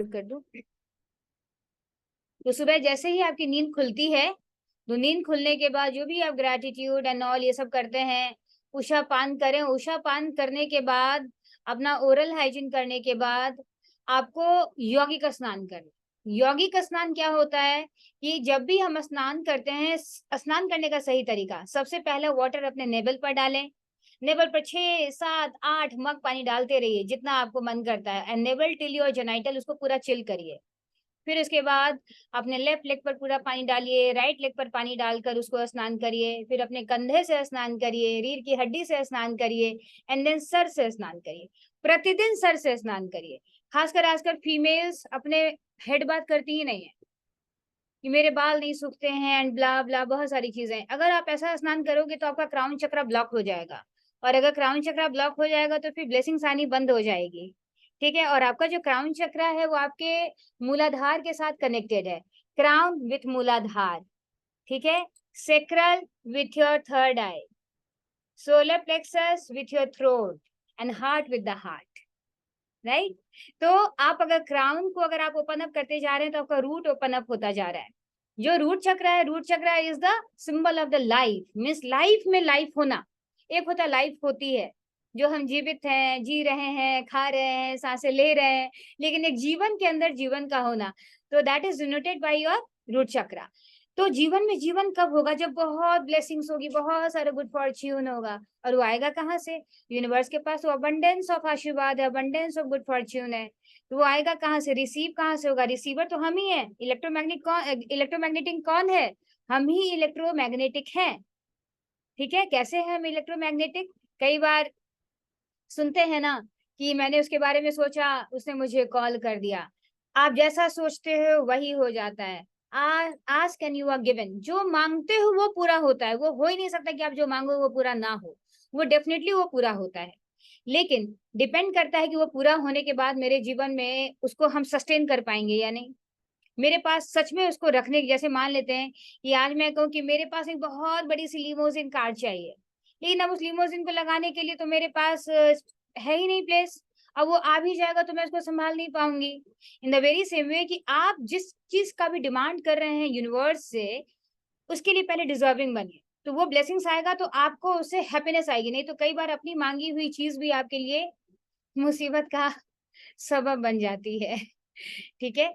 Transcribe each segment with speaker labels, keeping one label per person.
Speaker 1: कर दूं। तो सुबह जैसे ही आपकी नींद खुलती है, तो नींद खुलने के बाद जो भी आप ग्रैटिट्यूड एंड ऑल ये सब करते हैं, उषा पान करें। उषा पान करने के बाद अपना ओरल हाइजीन करने के बाद आपको यौगिक स्नान करना। यौगिक स्नान क्या होता है कि जब भी हम स्नान करते हैं, स्नान करने का सही तरीका, सबसे पहले वाटर अपने नेबल पर डालें। नेबल पर 6 7 8 मग पानी डालते रहिए जितना आपको मन करता है, एंड नेबल टिल योर जेनाइटल, उसको पूरा चिल करिए। फिर उसके बाद अपने लेफ्ट लेग पर पूरा पानी डालिए, राइट लेग पर पानी डालकर उसको स्नान करिए। फिर अपने कंधे से स्नान करिए, रीढ़ की हड्डी से स्नान करिए, एंड देन सर से स्नान करिए। प्रतिदिन सर से स्नान करिए। खासकर आजकल फीमेल्स अपने हेड बात करती ही नहीं है कि मेरे बाल नहीं सूखते हैं एंड ब्ला ब्ला, बहुत सारी चीजें। अगर आप ऐसा स्नान करोगे तो आपका क्राउन चक्र ब्लॉक हो जाएगा, और अगर क्राउन चक्र ब्लॉक हो जाएगा तो फिर ब्लेसिंग्स आनी बंद हो जाएगी। ठीक है, और आपका जो क्राउन चक्र है वो आपके मूलाधार के साथ कनेक्टेड है। क्राउन विथ मूलाधार, ठीक है। Sacral with your third I, solar plexus with your throat, and heart with the heart, right. तो आप अगर क्राउन को अगर आप ओपन अप करते जा रहे हैं तो आपका रूट ओपन अप होता जा रहा है। जो रूट चक्र है, रूट चक्र is the symbol of the life, means life में लाइफ होना। एक होता लाइफ होती है जो हम जीवित हैं, जी रहे हैं, खा रहे हैं, सांसें ले रहे हैं, लेकिन एक जीवन के अंदर जीवन का होना, तो that is denoted by your root chakra. तो जीवन में जीवन कब होगा? जब बहुत ब्लेसिंग्स होगी, बहुत सारे गुड फॉर्च्यून होगा। और वो आएगा कहाँ से? यूनिवर्स के पास तो अबंडेंस ऑफ आशीर्वाद है, अबंडेंस ऑफ गुड फॉर्च्यून है। तो वो आएगा कहाँ से? रिसीव कहाँ से होगा? रिसीवर तो हम ही है। इलेक्ट्रोमैग्नेटिक कौन है? हम ही इलेक्ट्रोमैग्नेटिक हैं। ठीक है, कैसे है हम इलेक्ट्रोमैग्नेटिक? कई बार सुनते हैं ना कि मैंने उसके बारे में सोचा, उसने मुझे कॉल कर दिया। आप जैसा सोचते हो वही हो जाता है। Ask and you are given. जो मांगते हो वो पूरा होता है। वो हो ही नहीं सकता कि आप जो मांगो वो पूरा ना हो। वो डेफिनेटली वो पूरा होता है, लेकिन डिपेंड करता है कि वो पूरा होने के बाद मेरे जीवन में उसको हम सस्टेन कर पाएंगे या नहीं। मेरे पास सच में उसको रखने की, जैसे मान लेते हैं कि आज मैं कहूँ कि मेरे पास एक बहुत बड़ी सी लिमोजिन कार चाहिए, लेकिन अब उस लिमोजिन को लगाने के लिए तो मेरे पास है ही नहीं प्लेस। अब वो आ भी जाएगा तो मैं उसको संभाल नहीं पाऊंगी। In the very same way कि आप जिस चीज का भी डिमांड कर रहे हैं यूनिवर्स से, उसके लिए पहले डिजर्विंग बनिए, तो वो ब्लेसिंग्स आएगा तो आपको उससे हैप्पीनेस आएगी। नहीं तो कई बार अपनी मांगी हुई चीज भी आपके लिए मुसीबत का सबब बन जाती है। ठीक है,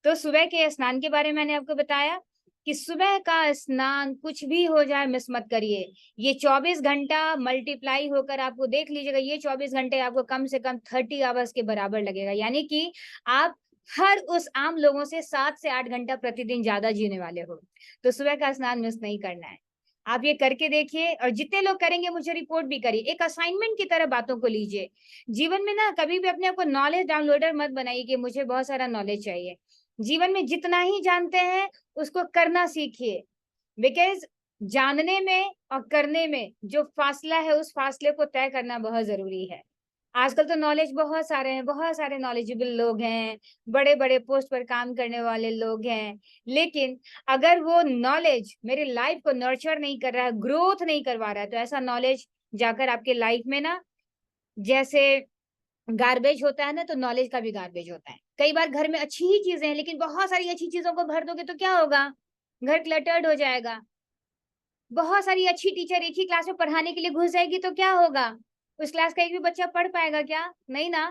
Speaker 1: तो सुबह के स्नान के बारे में मैंने आपको बताया कि सुबह का स्नान कुछ भी हो जाए मिस मत करिए। ये 24 घंटा मल्टीप्लाई होकर आपको देख लीजिएगा, ये 24 घंटे आपको कम से कम 30 आवर्स के बराबर लगेगा। यानी कि आप हर उस आम लोगों से 7 से 8 घंटा प्रतिदिन ज्यादा जीने वाले हो। तो सुबह का स्नान मिस नहीं करना है। आप ये करके देखिए, और जितने लोग करेंगे मुझे रिपोर्ट भी करिए। एक असाइनमेंट की तरह बातों को लीजिए। जीवन में ना कभी भी अपने आप को नॉलेज डाउनलोडर मत बनाइए कि मुझे बहुत सारा नॉलेज चाहिए। जीवन में जितना ही जानते हैं उसको करना सीखिए, बिकॉज जानने में और करने में जो फासला है उस फासले को तय करना बहुत जरूरी है। आजकल तो नॉलेज बहुत सारे हैं, बहुत सारे नॉलेजेबल लोग हैं, बड़े बड़े पोस्ट पर काम करने वाले लोग हैं, लेकिन अगर वो नॉलेज मेरे लाइफ को नर्चर नहीं कर रहा है, ग्रोथ नहीं करवा रहा है, तो ऐसा नॉलेज जाकर आपके लाइफ में ना, जैसे गार्बेज होता है ना, तो नॉलेज का भी गार्बेज होता है। कई बार घर में अच्छी ही चीजें हैं लेकिन बहुत सारी अच्छी चीजों को भर दोगे तो क्या होगा? घर क्लटर्ड हो जाएगा। बहुत सारी अच्छी टीचर एक ही क्लास में पढ़ाने के लिए घुस जाएगी तो क्या होगा? उस क्लास का एक भी बच्चा पढ़ पाएगा क्या? नहीं ना।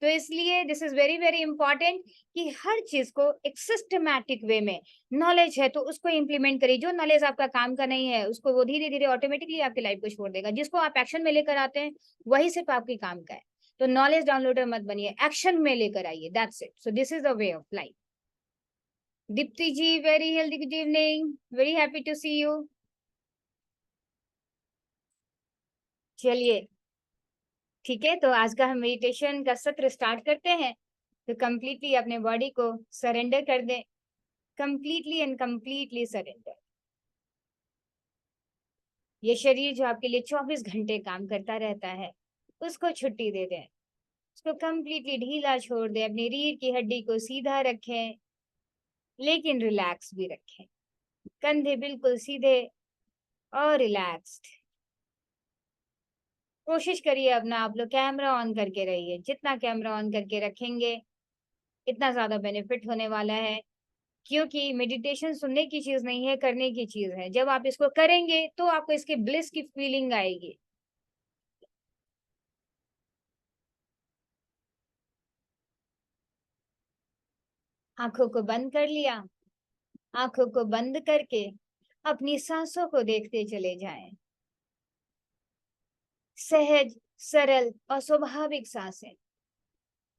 Speaker 1: तो इसलिए this is very very important कि हर चीज को एक सिस्टमैटिक वे में, नॉलेज है तो उसको इम्प्लीमेंट करिए। जो नॉलेज आपका काम का नहीं है उसको वो धीरे धीरे ऑटोमेटिकली आपकी लाइफ को छोड़ देगा। जिसको आप एक्शन में लेकर आते हैं वही सिर्फ आपके काम का है। तो नॉलेज डाउनलोडर मत बनिए, एक्शन में लेकर आइए। That's it. So this is the way of life. Deepti ji, very healthy good evening, very happy to see you. चलिए, ठीक है, तो आज का हम मेडिटेशन का सत्र स्टार्ट करते हैं। तो कंप्लीटली अपने बॉडी को सरेंडर कर दें, कंप्लीटली एंड कंप्लीटली सरेंडर। ये शरीर जो आपके लिए 24 घंटे काम करता रहता है उसको छुट्टी दे दें, उसको कंप्लीटली ढीला छोड़ दें। अपनी रीढ़ की हड्डी को सीधा रखें, लेकिन रिलैक्स भी रखें। कंधे बिल्कुल सीधे और रिलैक्स्ड। कोशिश करिए अपना आप लोग कैमरा ऑन करके रहिए। जितना कैमरा ऑन करके रखेंगे इतना ज्यादा बेनिफिट होने वाला है, क्योंकि मेडिटेशन सुनने की चीज नहीं है, करने की चीज है। जब आप इसको करेंगे तो आपको इसके ब्लिस की फीलिंग आएगी। आंखों को बंद कर लिया। आंखों को बंद करके अपनी सांसों को देखते चले जाएं। सहज, सरल और स्वाभाविक सांसें।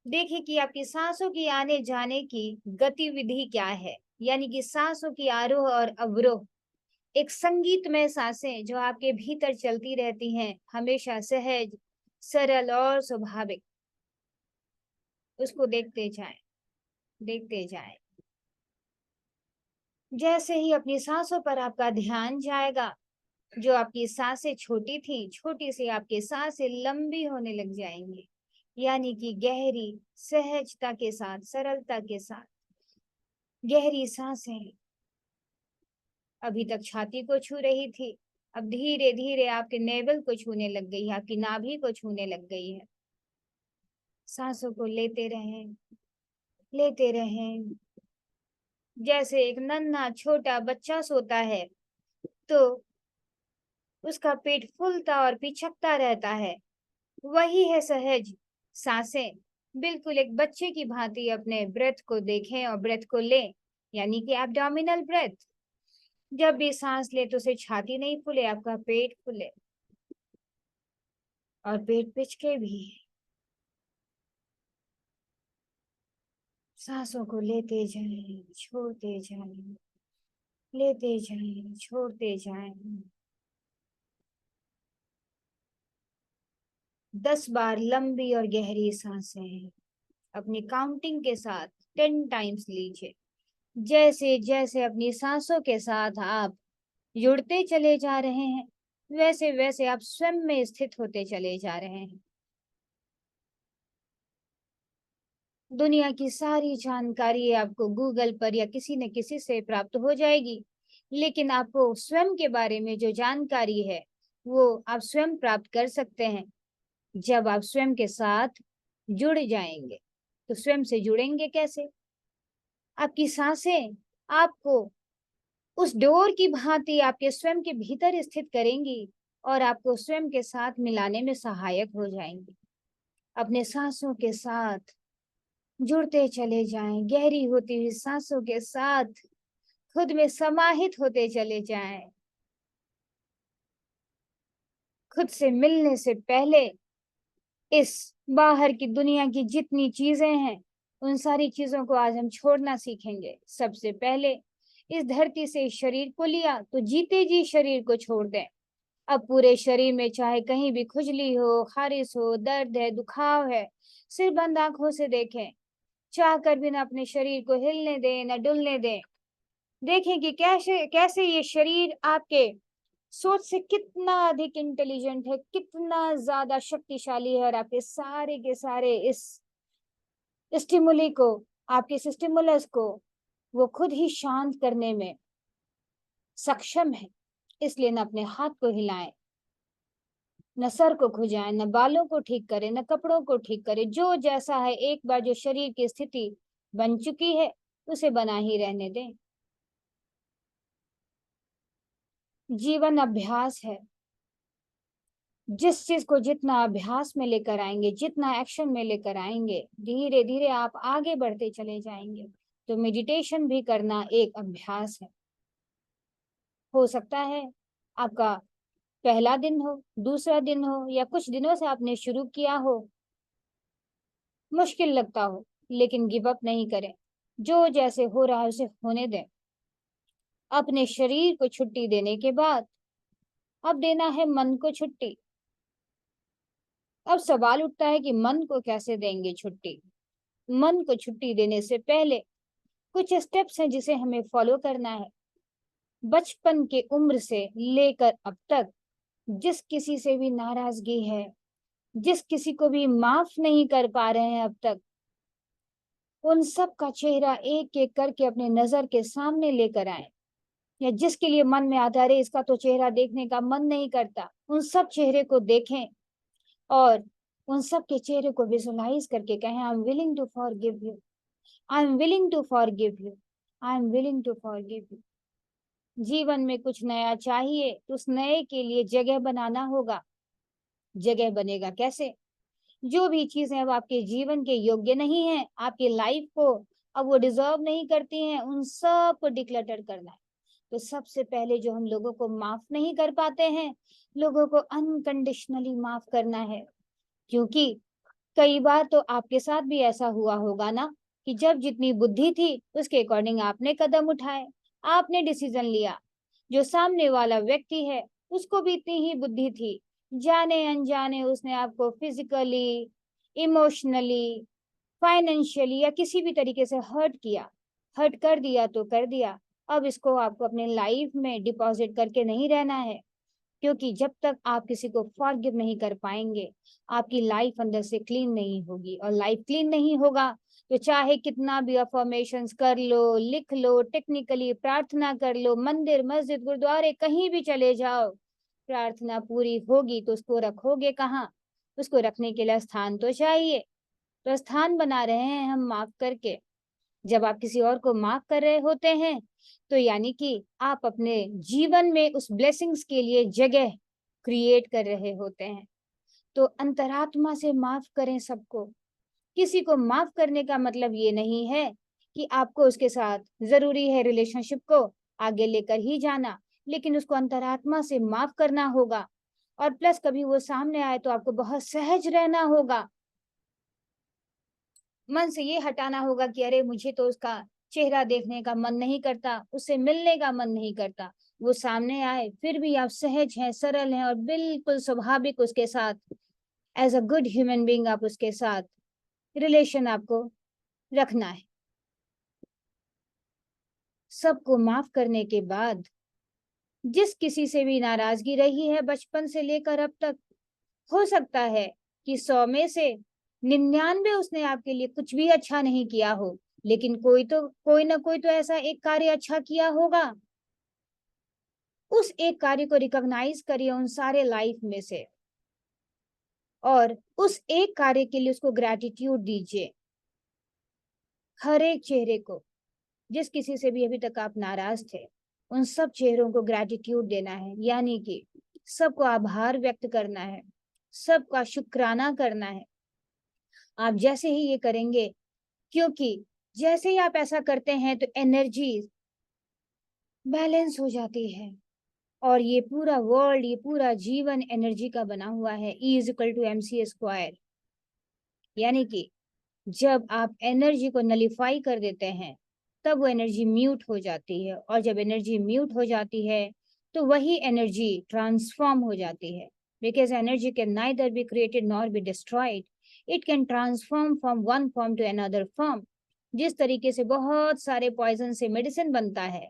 Speaker 1: देखिए कि आपकी सांसों की आने जाने की गतिविधि क्या है, यानी कि सांसों की आरोह और अवरोह। एक संगीतमय सांसें जो आपके भीतर चलती रहती हैं, हमेशा सहज, सरल और स्वाभाविक। उसको देखते जाएं, देखते जाएं। जैसे ही अपनी सांसों पर आपका ध्यान जाएगा, जो आपकी सांसें छोटी थी, छोटी सी आपकी सांसें लंबी होने लग जाएंगी, यानी कि गहरी, सहजता के साथ, सरलता के साथ गहरी सांसें। अभी तक छाती को छू रही थी, अब धीरे धीरे आपके नेवल को छूने लग गई है, आपकी नाभि को छूने लग गई है। सांसों को लेते रहें, लेते रहें। जैसे एक नन्हा छोटा बच्चा सोता है तो उसका पेट फूलता और पिचकता रहता है, वही है सहज सांसें। बिल्कुल एक बच्चे की भांति अपने ब्रेथ को देखें और ब्रेथ को लें, यानी कि एब्डोमिनल ब्रेथ। जब भी सांस ले तो उसे छाती नहीं फूले, आपका पेट फूले और पेट पिचके भी। सांसों को लेते जाएं, छोड़ते जाएं, लेते जाएं, छोड़ते जाएं। 10 बार लंबी और गहरी सांसें अपनी काउंटिंग के साथ 10 टाइम्स लीजिए। जैसे जैसे अपनी सांसों के साथ आप जुड़ते चले जा रहे हैं, वैसे वैसे आप स्वयं में स्थित होते चले जा रहे हैं। दुनिया की सारी जानकारी आपको गूगल पर या किसी न किसी से प्राप्त हो जाएगी, लेकिन आपको स्वयं के बारे में जो जानकारी है वो आप स्वयं प्राप्त कर सकते हैं जब आप स्वयं के साथ जुड़ जाएंगे। तो स्वयं से जुड़ेंगे कैसे? आपकी सांसें आपको उस डोर की भांति आपके स्वयं के भीतर स्थित करेंगी और आपको स्वयं के साथ मिलाने में सहायक हो जाएंगी। अपने सांसों के साथ जुड़ते चले जाएं, गहरी होती हुई सांसों के साथ खुद में समाहित होते चले जाएं। खुद से मिलने से पहले इस बाहर की दुनिया की जितनी चीजें हैं, उन सारी चीजों को आज हम छोड़ना सीखेंगे। सबसे पहले इस धरती से इस शरीर को लिया तो जीते जी शरीर को छोड़ दें। अब पूरे शरीर में चाहे कहीं भी खुजली हो, खारिश हो, दर्द है, दुखाव है, सिर बंद आंखों से देखें। चाह कर भी ना अपने शरीर को हिलने दें, ना डुलने दें। देखें कि कैसे कैसे ये शरीर आपके सोच से कितना अधिक इंटेलिजेंट है, कितना ज्यादा शक्तिशाली है, और आपके सारे के सारे इस स्टिमुली को, आपके स्टिमुलस को वो खुद ही शांत करने में सक्षम है। इसलिए न अपने हाथ को हिलाएं, न सर को खुजाएं, न बालों को ठीक करें, न कपड़ों को ठीक करें। जो जैसा है, एक बार जो शरीर की स्थिति बन चुकी है उसे बना ही रहने दें। जीवन अभ्यास है। जिस चीज को जितना अभ्यास में लेकर आएंगे, जितना एक्शन में लेकर आएंगे, धीरे धीरे आप आगे बढ़ते चले जाएंगे। तो मेडिटेशन भी करना एक अभ्यास है। हो सकता है आपका पहला दिन हो, दूसरा दिन हो, या कुछ दिनों से आपने शुरू किया हो, मुश्किल लगता हो, लेकिन गिव अप नहीं करें। जो जैसे हो रहा है उसे होने दें। अपने शरीर को छुट्टी देने के बाद अब देना है मन को छुट्टी। अब सवाल उठता है कि मन को कैसे देंगे छुट्टी? मन को छुट्टी देने से पहले कुछ स्टेप्स हैं जिसे हमें फॉलो करना है। बचपन के उम्र से लेकर अब तक जिस किसी से भी नाराजगी है, जिस किसी को भी माफ नहीं कर पा रहे हैं अब तक, उन सब का चेहरा एक एक करके अपने नजर के सामने लेकर आए। या जिसके लिए मन में आता है इसका तो चेहरा देखने का मन नहीं करता, उन सब चेहरे को देखें और उन सब के चेहरे को विजुलाइज करके कहें, I am willing to forgive you, I am willing to forgive you, I am willing to forgive you. जीवन में कुछ नया चाहिए तो उस नए के लिए जगह बनाना होगा। जगह बनेगा कैसे? जो भी चीजें अब आपके जीवन के योग्य नहीं है, आपकी लाइफ को अब वो डिजर्व नहीं करती हैं, उन सब को डिक्लटर करना है। तो सबसे पहले जो हम लोगों को माफ नहीं कर पाते हैं, लोगों को अनकंडीशनली माफ करना है। क्योंकि कई बार तो आपके साथ भी ऐसा हुआ होगा ना, कि जब जितनी बुद्धि थी उसके अकॉर्डिंग आपने कदम उठाए, आपने डिसीजन लिया। जो सामने वाला व्यक्ति है उसको भी इतनी ही बुद्धि थी, जाने अनजाने उसने आपको फिजिकली, इमोशनली, फाइनेंशियली या किसी भी तरीके से हर्ट किया। हर्ट कर दिया तो कर दिया। अब इसको आपको अपने लाइफ में डिपॉजिट करके नहीं रहना है। क्योंकि जब तक आप किसी को फॉरगिव नहीं कर पाएंगे, आपकी लाइफ अंदर से क्लीन नहीं होगी। और लाइफ क्लीन नहीं होगा तो चाहे कितना भी अफर्मेशंस कर लो, लिख लो, टेक्निकली प्रार्थना कर लो, मंदिर, मस्जिद, गुरुद्वारे कहीं भी चले जाओ, प्रार्थना पूरी होगी तो उसको रखोगे कहाँ? उसको रखने के लिए स्थान तो चाहिए। तो स्थान बना रहे हैं हम माफ करके। जब आप किसी और को माफ कर रहे होते हैं तो यानी कि आप अपने जीवन में उस ब्लेसिंग्स के लिए जगह क्रिएट कर रहे होते हैं। तो अंतरात्मा से माफ करें सबको। किसी को माफ करने का मतलब ये नहीं है कि आपको उसके साथ जरूरी है रिलेशनशिप को आगे लेकर ही जाना, लेकिन उसको अंतरात्मा से माफ करना होगा। और प्लस कभी वो सामने आए तो आपको बहुत सहज रहना होगा। मन से ये हटाना होगा कि अरे मुझे तो उसका चेहरा देखने का मन नहीं करता, उससे मिलने का मन नहीं करता। वो सामने आए फिर भी आप सहज हैं, सरल हैं और बिल्कुल स्वाभाविक उसके साथ as a good human being आप उसके साथ रिलेशन आपको रखना है। सबको माफ करने के बाद जिस किसी से भी नाराजगी रही है बचपन से लेकर अब तक, हो सकता है कि 100 में से 99 उसने आपके लिए कुछ भी अच्छा नहीं किया हो, लेकिन कोई ना कोई तो ऐसा एक कार्य अच्छा किया होगा। उस एक कार्य को रिकॉग्नाइज करिए उन सारे लाइफ में से, और उस एक कार्य के लिए उसको ग्रैटिट्यूड दीजिए। हर एक चेहरे को, जिस किसी से भी अभी तक आप नाराज थे, उन सब चेहरों को ग्रैटिट्यूड देना है। यानी कि सबको आभार व्यक्त करना है, सबका शुक्राना करना है। आप जैसे ही ये करेंगे, क्योंकि जैसे ही आप ऐसा करते हैं तो एनर्जी बैलेंस हो जाती है। और ये पूरा वर्ल्ड, ये पूरा जीवन एनर्जी का बना हुआ है। E is equal to mc²। यानी कि जब आप एनर्जी को नलिफाई कर देते हैं तब वो एनर्जी म्यूट हो जाती है, और जब एनर्जी म्यूट हो जाती है तो वही एनर्जी ट्रांसफॉर्म हो जाती है। Because energy can neither be created nor be destroyed, it can transform from one form to another form. जिस तरीके से बहुत सारे पॉइजन से मेडिसिन बनता है,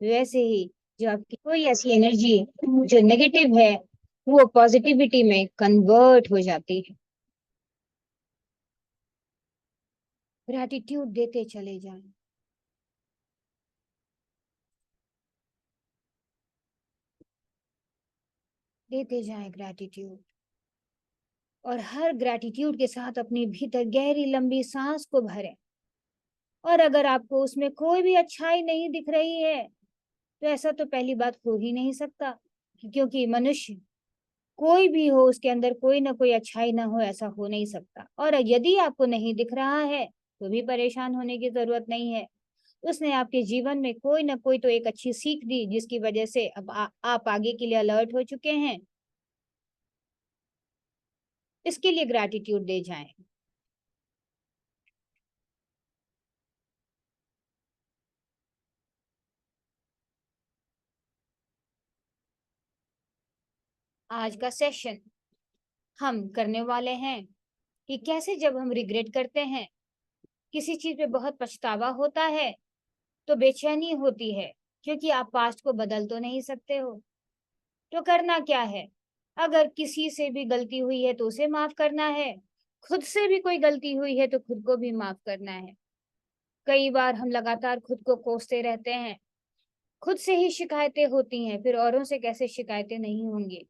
Speaker 1: वैसे ही जो आपकी कोई ऐसी एनर्जी जो नेगेटिव है वो पॉजिटिविटी में कन्वर्ट हो जाती है। ग्रैटिट्यूड देते चले जाएं। देते जाएं ग्रैटिट्यूड। और हर ग्रैटिट्यूड के साथ अपनी भीतर गहरी लंबी सांस को भरें। और अगर आपको उसमें कोई भी अच्छाई नहीं दिख रही है तो ऐसा तो पहली बात हो ही नहीं सकता, क्योंकि मनुष्य कोई भी हो उसके अंदर कोई ना कोई अच्छाई ना हो, ऐसा हो नहीं सकता। और यदि आपको नहीं दिख रहा है तो भी परेशान होने की जरूरत नहीं है। उसने आपके जीवन में कोई ना कोई तो एक अच्छी सीख दी जिसकी वजह से अब आप आगे के लिए अलर्ट हो चुके हैं। इसके लिए ग्रैटिट्यूड दे जाएं। आज का सेशन हम करने वाले हैं कि कैसे जब हम रिग्रेट करते हैं, किसी चीज पे बहुत पछतावा होता है, तो बेचैनी होती है, क्योंकि आप पास्ट को बदल तो नहीं सकते हो। तो करना क्या है? अगर किसी से भी गलती हुई है तो उसे माफ करना है, खुद से भी कोई गलती हुई है तो खुद को भी माफ करना है। कई बार हम लगातार खुद को कोसते रहते हैं, खुद से ही शिकायतें होती हैं, फिर औरों से कैसे शिकायतें नहीं होंगी।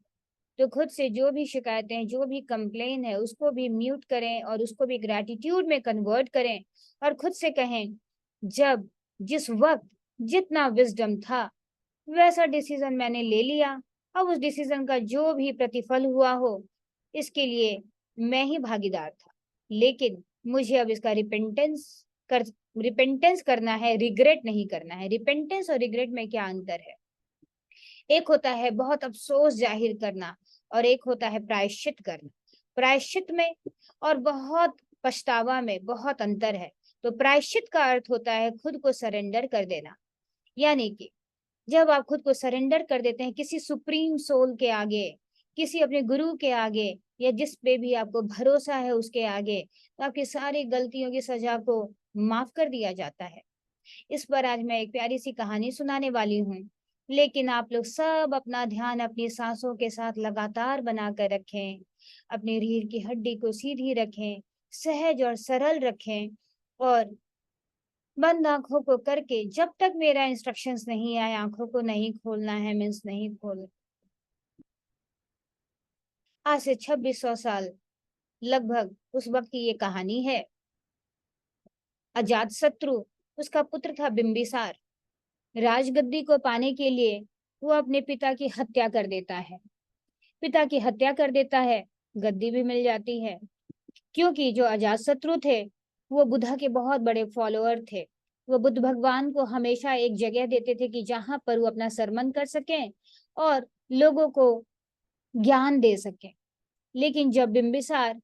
Speaker 1: तो खुद से जो भी शिकायतें, जो भी कंप्लेन है, उसको भी म्यूट करें और उसको भी ग्रैटिट्यूड में कन्वर्ट करें और खुद से कहें, जब जिस वक्त जितना विजडम था वैसा डिसीजन मैंने ले लिया, अब उस डिसीजन का जो भी प्रतिफल हुआ हो इसके लिए मैं ही भागीदार था, लेकिन मुझे अब इसका रिपेंटेंस करना है, रिग्रेट नहीं करना है। रिपेंटेंस और रिग्रेट में क्या अंतर है? एक होता है बहुत अफसोस जाहिर करना और एक होता है प्रायश्चित करना। प्रायश्चित में और बहुत पछतावा में बहुत अंतर है। तो प्रायश्चित का अर्थ होता है खुद को सरेंडर कर देना, यानी कि जब आप खुद को सरेंडर कर देते हैं किसी सुप्रीम सोल के आगे, किसी अपने गुरु के आगे, या जिस पे भी आपको भरोसा है उसके आगे, तो आपकी सारी गलतियों की सजा को माफ कर दिया जाता है। इस पर आज मैं एक प्यारी सी कहानी सुनाने वाली हूँ, लेकिन आप लोग सब अपना ध्यान अपनी सांसों के साथ लगातार बनाकर रखें, अपनी रीढ़ की हड्डी को सीधी रखें, सहज और सरल रखें और बंद आंखों को करके जब तक मेरा इंस्ट्रक्शंस नहीं आए आंखों को नहीं खोलना है, मीन्स नहीं खोल। आज से 2600 साल लगभग उस वक्त की ये कहानी है। अजात शत्रु, उसका पुत्र था बिंबिसार। राजगद्दी को पाने के लिए वो अपने पिता की हत्या कर देता है। पिता की हत्या कर देता है, गद्दी भी मिल जाती है, क्योंकि जो अजात शत्रु थे वो बुद्धा के बहुत बड़े फॉलोअर थे। वो बुद्ध भगवान को हमेशा एक जगह देते थे कि जहां पर वो अपना सरमन कर सकें और लोगों को ज्ञान दे सकें। लेकिन जब बिंबिसार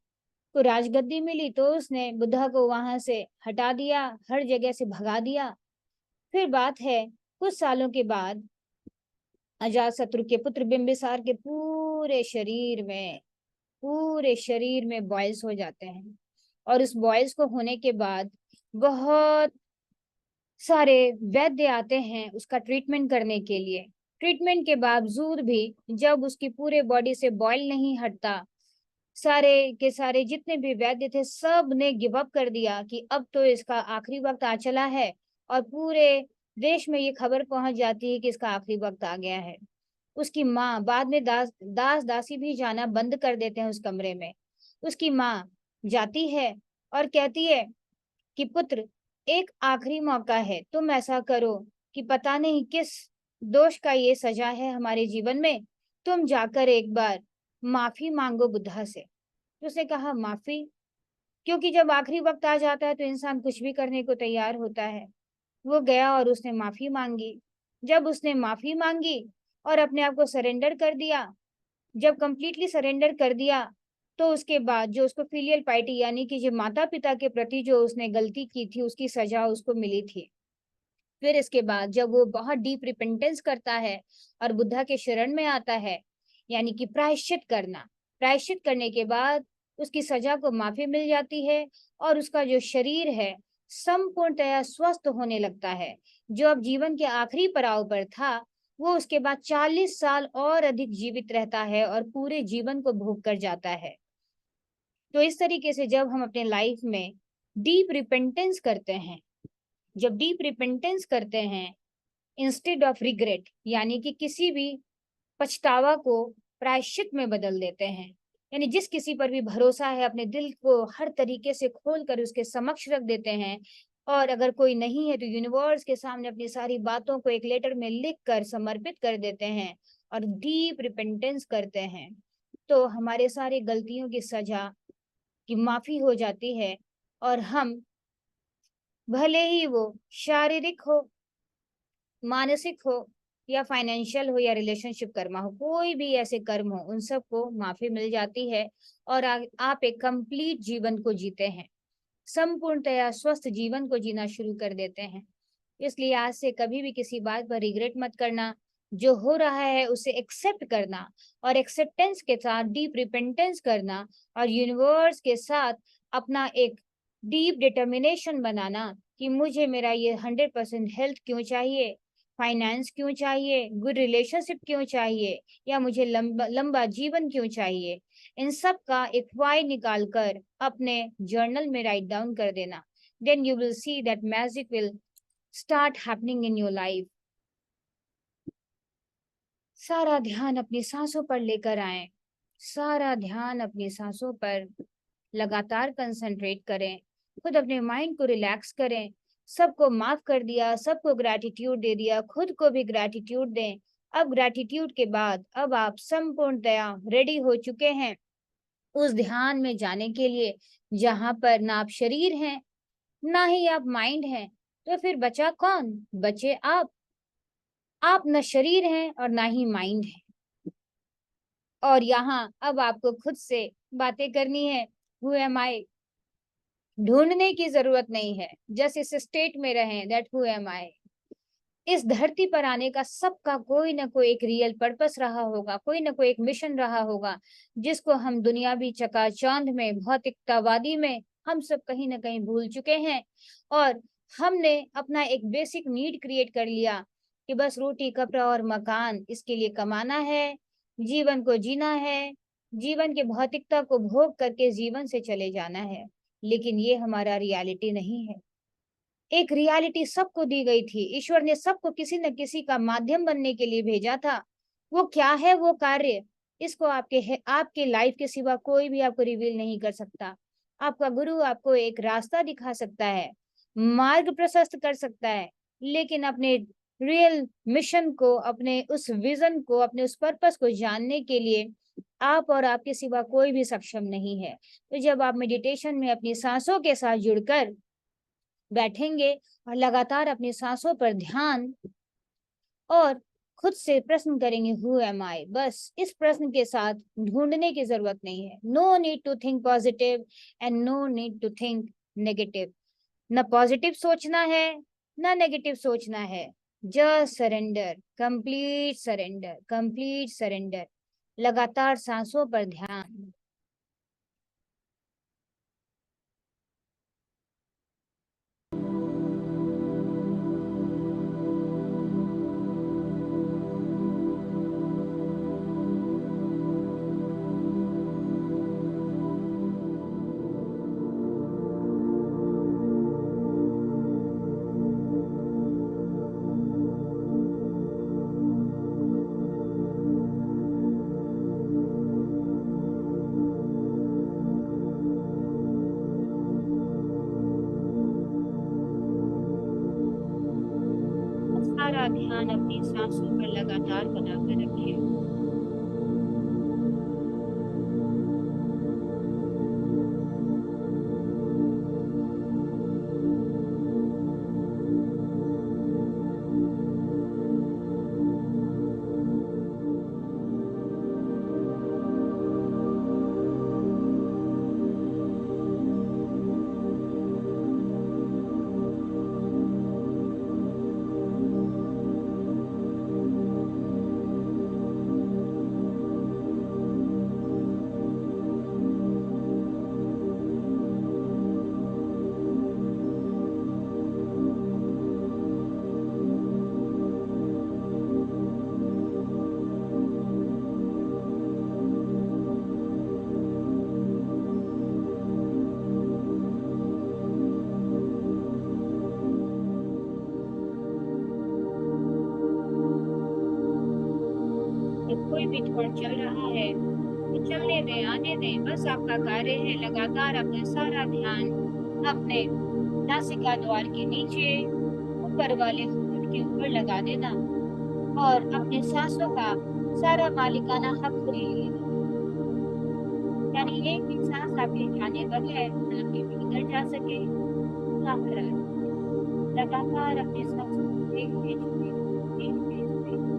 Speaker 1: को राजगद्दी मिली तो उसने बुद्धा को वहां से हटा दिया, हर जगह से भगा दिया। फिर बात है कुछ सालों के बाद अजातशत्रु के पुत्र बिंबिसार के पूरे शरीर में बॉयल्स हो जाते हैं और उस बॉयल्स को होने के बाद बहुत सारे वैद्य आते हैं उसका ट्रीटमेंट करने के लिए। ट्रीटमेंट के बावजूद भी जब उसकी पूरे बॉडी से बॉयल नहीं हटता, सारे के सारे जितने भी वैद्य थे सब ने गिव अप कर दिया कि अब तो इसका आखिरी वक्त आ चला है, और पूरे देश में ये खबर पहुंच जाती है कि इसका आखिरी वक्त आ गया है। उसकी माँ बाद में दासी भी जाना बंद कर देते हैं उस कमरे में। उसकी माँ जाती है और कहती है कि पुत्र, एक आखिरी मौका है, तुम ऐसा करो कि पता नहीं किस दोष का ये सजा है हमारे जीवन में, तुम जाकर एक बार माफी मांगो बुद्धा से। तो उसने कहा माफी? क्योंकि जब आखिरी वक्त आ जाता है तो इंसान कुछ भी करने को तैयार होता है। वो गया और उसने माफी मांगी। जब उसने माफी मांगी और अपने आप को सरेंडर कर दिया, जब कंप्लीटली सरेंडर कर दिया, तो उसके बाद जो उसको फिलियल पाइटी यानी कि जो माता पिता के प्रति जो उसने गलती की थी उसकी सजा उसको मिली थी। फिर इसके बाद जब वो बहुत डीप रिपेंटेंस करता है और बुद्धा के शरण में आता है, यानी कि प्रायश्चित करना, प्रायश्चित करने के बाद उसकी सजा को माफी मिल जाती है और उसका जो शरीर है संपूर्णतया स्वस्थ होने लगता है। जो अब जीवन के आखिरी पड़ाव पर था वो उसके बाद 40 साल और अधिक जीवित रहता है और पूरे जीवन को भोग कर जाता है। तो इस तरीके से जब हम अपने लाइफ में डीप रिपेंटेंस करते हैं, जब डीप रिपेंटेंस करते हैं इंस्टेड ऑफ रिग्रेट, यानी कि किसी भी पछतावा को प्रायश्चित में बदल देते हैं, यानी जिस किसी पर भी भरोसा है अपने दिल को हर तरीके से खोल कर उसके समक्ष रख देते हैं, और अगर कोई नहीं है तो यूनिवर्स के सामने अपनी सारी बातों को एक लेटर में लिख कर समर्पित कर देते हैं और डीप रिपेंटेंस करते हैं, तो हमारे सारी गलतियों की सजा की माफी हो जाती है। और हम भले ही वो शारीरिक हो, मानसिक हो, या फाइनेंशियल हो, या रिलेशनशिप कर्म हो, कोई भी ऐसे कर्म हो, उन सबको माफी मिल जाती है और आप एक कंप्लीट जीवन को जीते हैं, संपूर्णतया स्वस्थ जीवन को जीना शुरू कर देते हैं। इसलिए आज से कभी भी किसी बात पर रिग्रेट मत करना, जो हो रहा है उसे एक्सेप्ट करना और एक्सेप्टेंस के साथ डीप रिपेंटेंस करना और यूनिवर्स के साथ अपना एक डीप डिटर्मिनेशन बनाना कि मुझे मेरा ये 100% हेल्थ क्यों चाहिए, फाइनेंस क्यों चाहिए, गुड रिलेशनशिप क्यों चाहिए, या मुझे लंबा लंबा जीवन क्यों चाहिए। इन सब का एक वाई निकाल कर अपने जर्नल में राइट डाउन कर देना। Then you will see that magic will start happening in your life. सारा ध्यान अपनी सांसों पर लेकर आए सारा ध्यान अपनी सांसों पर लगातार कंसंट्रेट करें, खुद अपने माइंड को रिलैक्स करें, सबको माफ कर दिया, सबको ग्रैटिट्यूड दे दिया, खुद को भी ग्रैटिट्यूड दें। अब ग्रैटिट्यूड के बाद अब आप संपूर्णतया रेडी हो चुके हैं उस ध्यान में जाने के लिए जहां पर ना आप शरीर हैं, ना ही आप माइंड हैं। तो फिर बचा कौन? बचे आप न शरीर हैं और ना ही माइंड है। और यहाँ अब आपको खुद से बातें करनी है। हु एम आई? ढूंढने की जरूरत नहीं है, जस्ट इस स्टेट में रहें, दैट हु एम आई। इस धरती पर आने का सबका कोई ना कोई एक रियल पर्पस रहा होगा, कोई ना कोई एक मिशन रहा होगा, जिसको हम दुनियावी चकाचौंध में, भौतिकतावादी में हम सब कहीं ना कहीं भूल चुके हैं। और हमने अपना एक बेसिक नीड क्रिएट कर लिया कि बस रोटी कपड़ा और मकान, इसके लिए कमाना है, जीवन को जीना है, जीवन के भौतिकता को भोग करके जीवन से चले जाना है। लेकिन ये हमारा रियलिटी नहीं है। एक रियलिटी सबको दी गई थी, ईश्वर ने सबको किसी न किसी का माध्यम बनने के लिए भेजा था। वो क्या है वो कार्य, इसको आपके लाइफ के सिवा कोई भी आपको रिवील नहीं कर सकता। आपका गुरु आपको एक रास्ता दिखा सकता है, मार्ग प्रशस्त कर सकता है, लेकिन अपने रियल मिशन को, अपने उस विजन को, अपने उस पर्पस को जानने के लिए आप और आपके सिवा कोई भी सक्षम नहीं है। तो जब आप मेडिटेशन में अपनी सांसों के साथ जुड़कर बैठेंगे और लगातार अपनी सांसों पर ध्यान और खुद से प्रश्न करेंगे, हु एम आई। बस इस प्रश्न के साथ ढूंढने की जरूरत नहीं है। No need to think positive and no need to think negative. न पॉजिटिव सोचना है, न नेगेटिव सोचना है। Just surrender, complete surrender, complete surrender. लगातार सांसों पर ध्यान। सारा ध्यान अपनी सांसों पर लगातार बनाकर रखिए। कोई भी थॉट चल रहा है तो चलने दें, आने दें। बस आपका कार्य है लगातार अपना सारा ध्यान अपने नासिका द्वार के नीचे ऊपर वाले होंठ के ऊपर लगा देना और अपने सांसों का सारा मालिकाना हक ले लेना। यानी एक भी सांस आपके जाने बगैर आपके भीतर जा सके। लगातार अपने सांसों को देखते जुड़े, देखते जुड़े।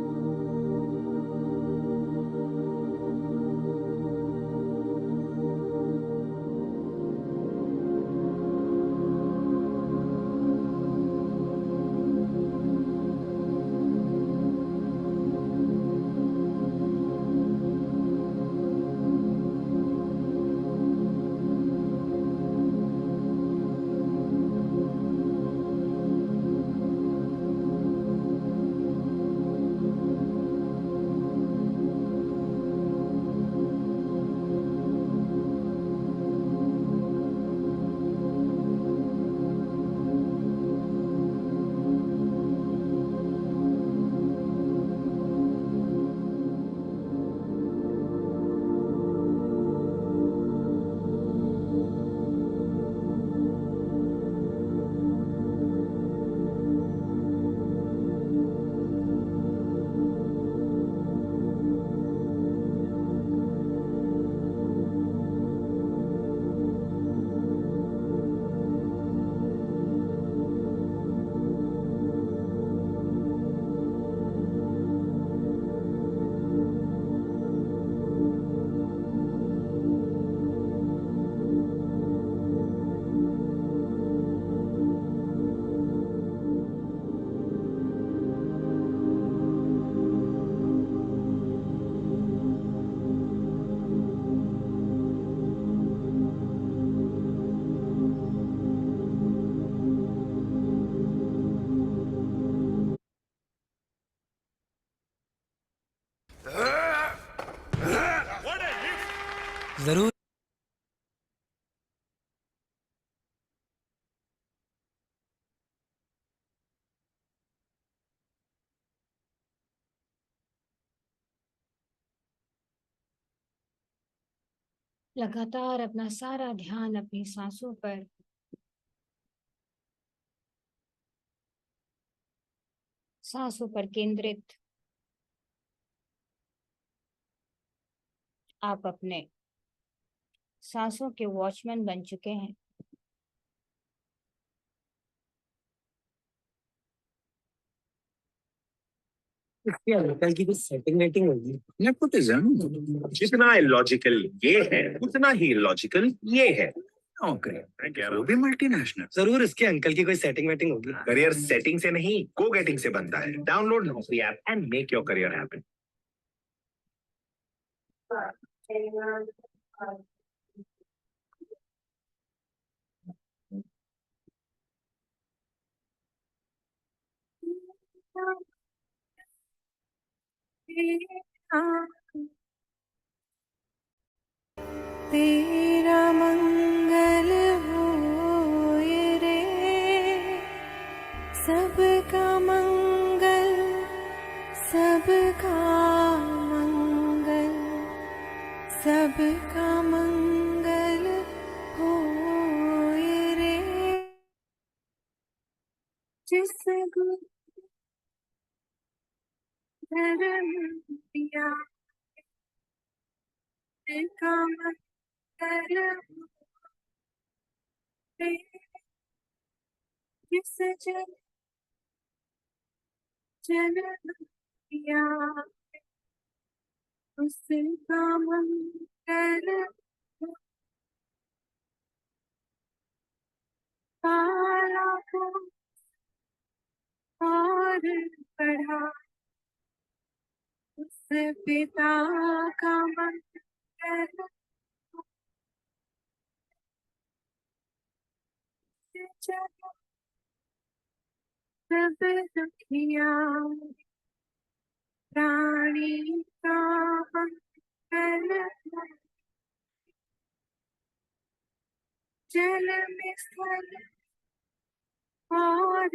Speaker 2: जरूर।
Speaker 1: लगातार अपना सारा ध्यान अपनी सांसों पर केंद्रित। आप अपने सांसों के वॉचमैन बन चुके हैं।
Speaker 2: इसके अंकल की कुछ सेटिंग वेटिंग होगी।
Speaker 3: नेपोटिज्म जितना इलॉजिकल ये है उतना ही इलॉजिकल ये है। ओके, मैं कह रहा हूँ भी मल्टीनेशनल।
Speaker 2: जरूर इसके अंकल की कोई सेटिंग वेटिंग होगी।
Speaker 3: करियर सेटिंग से नहीं, को गेटिंग से बनता है। डाउनलोड नौकरी app and make your career happen.
Speaker 4: तेरा मंगल होए रे, सबका मंगल, सबका मंगल, सबका मंगल होए रे। जिस गुरु धर्म दिया, का मंगल होए, जिस जन जन्म दिया, उसका मंगल काला को और बढ़ा, उस पिता का मंगल जब सब दुखिया प्राणी का मंगल, जल में स्थल और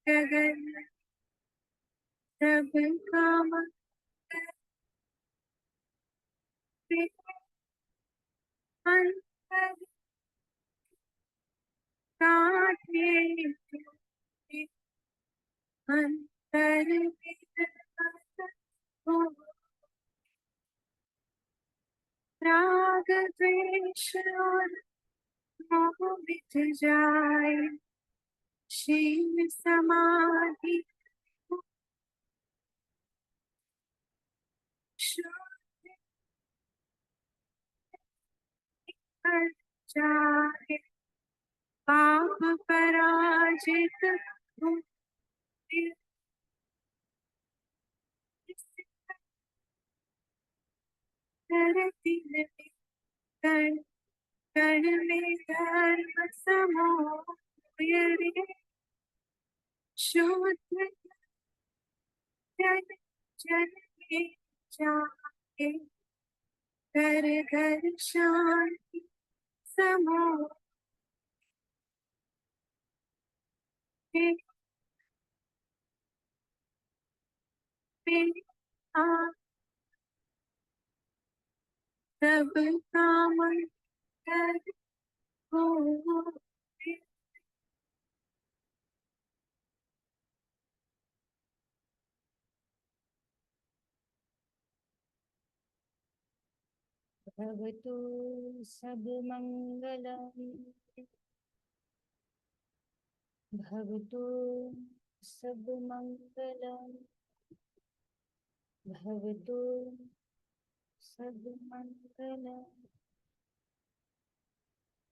Speaker 4: गगन, सबका मंगल अंतर काटे, अंतर हो, राग द्वेष और मोह मिट जाए, शील समाधि शुद्ध कर जाए, पाप पराजित हो, धरती में कण कण में धर्म समोय रे, शुद्ध जन जन में जाए, घर घर शांति समोय में आ, सबका मंगल हो।
Speaker 1: भवतु सब मंगलम, भवतु सब मंगलम, भवतु सब मंगलम।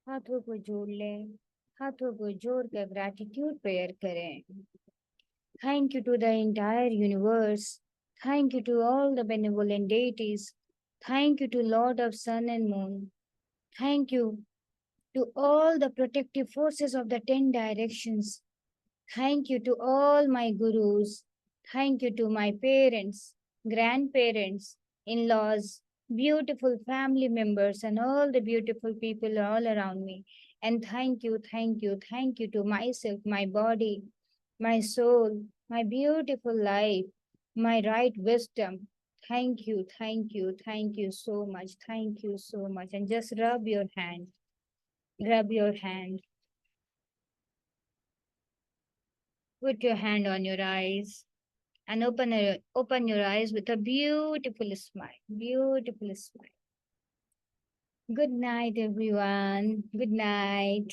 Speaker 1: हाथों को जोड़ लें, हाथों को जोड़कर ग्रैटिट्यूड प्रेयर करें। Thank you to the entire universe. Thank you to all the benevolent deities. Thank you to Lord of Sun and Moon. Thank you to all the protective forces of the 10 directions. Thank you to all my gurus. Thank you to my parents, grandparents, in-laws, beautiful family members and all the beautiful people all around me. And thank you, thank you, thank you to myself, my body, my soul, my beautiful life, my right wisdom. Thank you, thank you, thank you so much. Thank you so much. And just rub your hand. Rub your hand. Put your hand on your eyes and open your eyes with a beautiful smile. Beautiful smile. Good night, everyone. Good night.